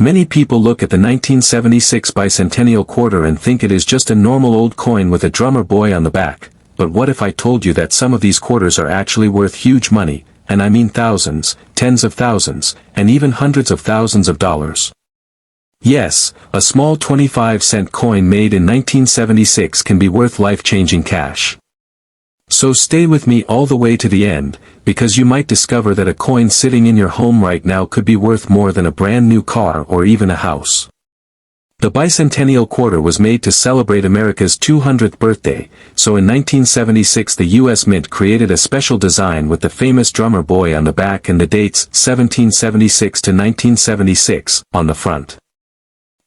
Many people look at the 1976 Bicentennial quarter and think it is just a normal old coin with a drummer boy on the back, but what if I told you that some of these quarters are actually worth huge money, and I mean thousands, tens of thousands, and even hundreds of thousands of dollars? Yes, a small 25-cent coin made in 1976 can be worth life-changing cash. So stay with me all the way to the end, because you might discover that a coin sitting in your home right now could be worth more than a brand new car or even a house. The Bicentennial quarter was made to celebrate America's 200th birthday, so in 1976 the U.S. Mint created a special design with the famous drummer boy on the back and the dates 1776 to 1976 on the front.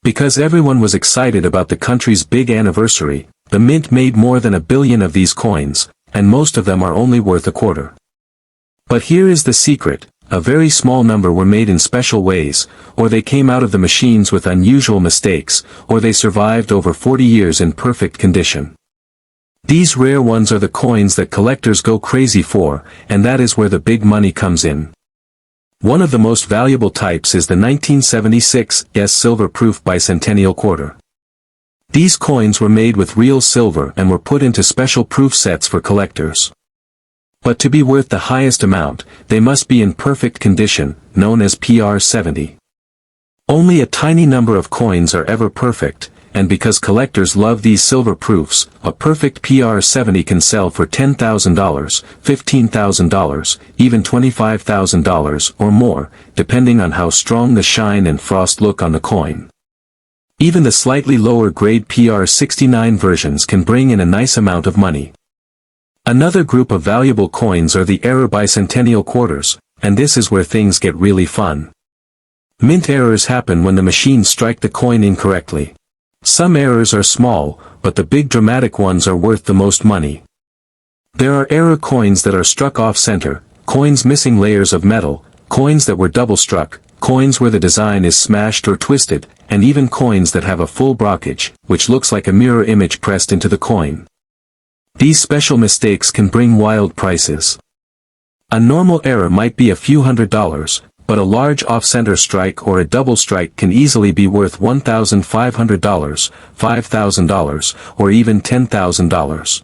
Because everyone was excited about the country's big anniversary, the Mint made more than 1 billion of these coins, and most of them are only worth a quarter. But here is the secret: a very small number were made in special ways, or they came out of the machines with unusual mistakes, or they survived over 40 years in perfect condition. These rare ones are the coins that collectors go crazy for, and that is where the big money comes in. One of the most valuable types is the 1976 silver-proof Bicentennial quarter. These coins were made with real silver and were put into special proof sets for collectors. But to be worth the highest amount, they must be in perfect condition, known as PR 70. Only a tiny number of coins are ever perfect, and because collectors love these silver proofs, a perfect PR 70 can sell for $10,000, $15,000, even $25,000 or more, depending on how strong the shine and frost look on the coin. Even the slightly lower grade PR 69 versions can bring in a nice amount of money. Another group of valuable coins are the error Bicentennial quarters, and this is where things get really fun. Mint errors happen when the machines strike the coin incorrectly. Some errors are small, but the big dramatic ones are worth the most money. There are error coins that are struck off-center, coins missing layers of metal, coins that were double-struck, coins where the design is smashed or twisted, and even coins that have a full blockage, which looks like a mirror image pressed into the coin. These special mistakes can bring wild prices. A normal error might be a few $100s, but a large off-center strike or a double strike can easily be worth $1,500, $5,000, or even $10,000.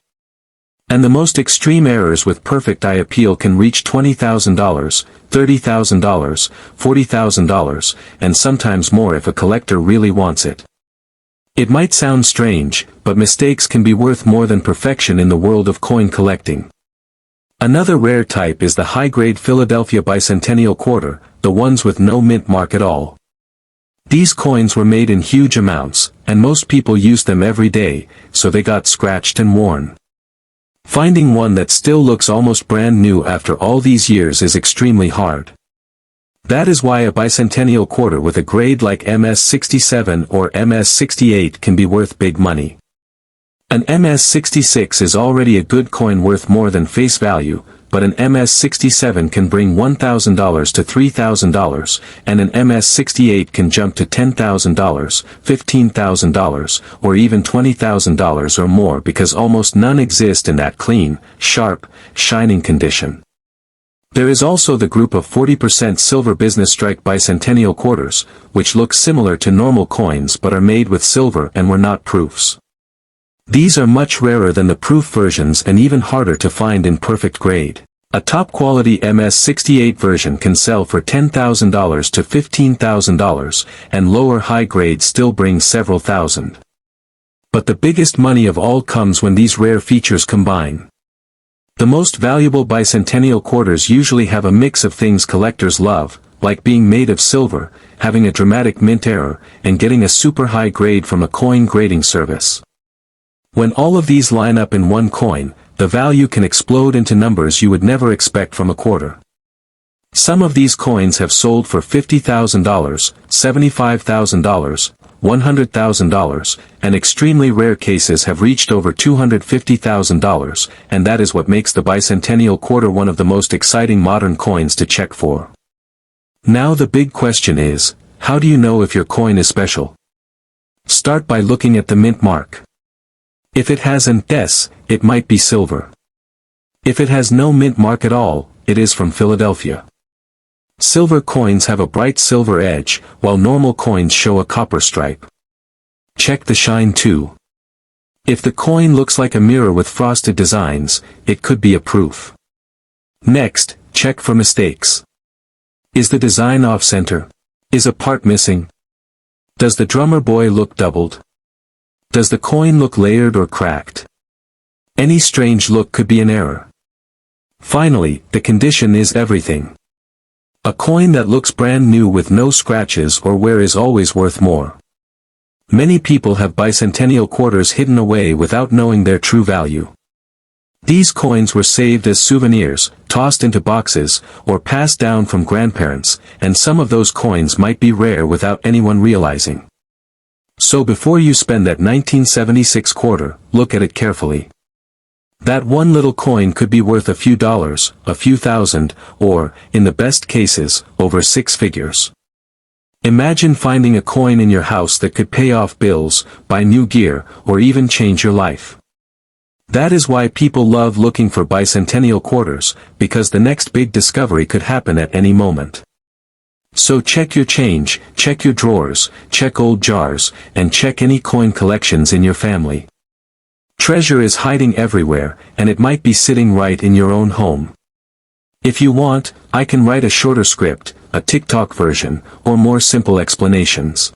And the most extreme errors with perfect eye appeal can reach $20,000, $30,000, $40,000, and sometimes more if a collector really wants it. It might sound strange, but mistakes can be worth more than perfection in the world of coin collecting. Another rare type is the high-grade Philadelphia Bicentennial quarter, the ones with no mint mark at all. These coins were made in huge amounts, and most people use them every day, so they got scratched and worn. Finding one that still looks almost brand new after all these years is extremely hard. That is why a Bicentennial quarter with a grade like MS-67 or MS-68 can be worth big money. An MS-66 is already a good coin worth more than face value, but an MS-67 can bring $1,000 to $3,000, and an MS-68 can jump to $10,000, $15,000, or even $20,000 or more because almost none exist in that clean, sharp, shining condition. There is also the group of 40% silver business strike Bicentennial quarters, which look similar to normal coins but are made with silver and were not proofs. These are much rarer than the proof versions and even harder to find in perfect grade. A top-quality MS-68 version can sell for $10,000 to $15,000, and lower high grades still bring several thousand. But the biggest money of all comes when these rare features combine. The most valuable Bicentennial quarters usually have a mix of things collectors love, like being made of silver, having a dramatic mint error, and getting a super high grade from a coin grading service. When all of these line up in one coin, the value can explode into numbers you would never expect from a quarter. Some of these coins have sold for $50,000, $75,000, $100,000, and extremely rare cases have reached over $250,000, and that is what makes the Bicentennial quarter one of the most exciting modern coins to check for. Now the big question is, how do you know if your coin is special? Start by looking at the mint mark. If it has an S, it might be silver. If it has no mint mark at all, it is from Philadelphia. Silver coins have a bright silver edge, while normal coins show a copper stripe. Check the shine too. If the coin looks like a mirror with frosted designs, it could be a proof. Next, check for mistakes. Is the design off-center? Is a part missing? Does the drummer boy look doubled? Does the coin look layered or cracked? Any strange look could be an error. Finally, the condition is everything. A coin that looks brand new with no scratches or wear is always worth more. Many people have bicentennial quarters hidden away without knowing their true value. These coins were saved as souvenirs, tossed into boxes, or passed down from grandparents, and some of those coins might be rare without anyone realizing. So before you spend that 1976 quarter, look at it carefully. That one little coin could be worth a few dollars, a few thousand, or, in the best cases, over 6 figures. Imagine finding a coin in your house that could pay off bills, buy new gear, or even change your life. That is why people love looking for bicentennial quarters, because the next big discovery could happen at any moment. So check your change, check your drawers, check old jars, and check any coin collections in your family. Treasure is hiding everywhere, and it might be sitting right in your own home. If you want, I can write a shorter script, a TikTok version, or more simple explanations.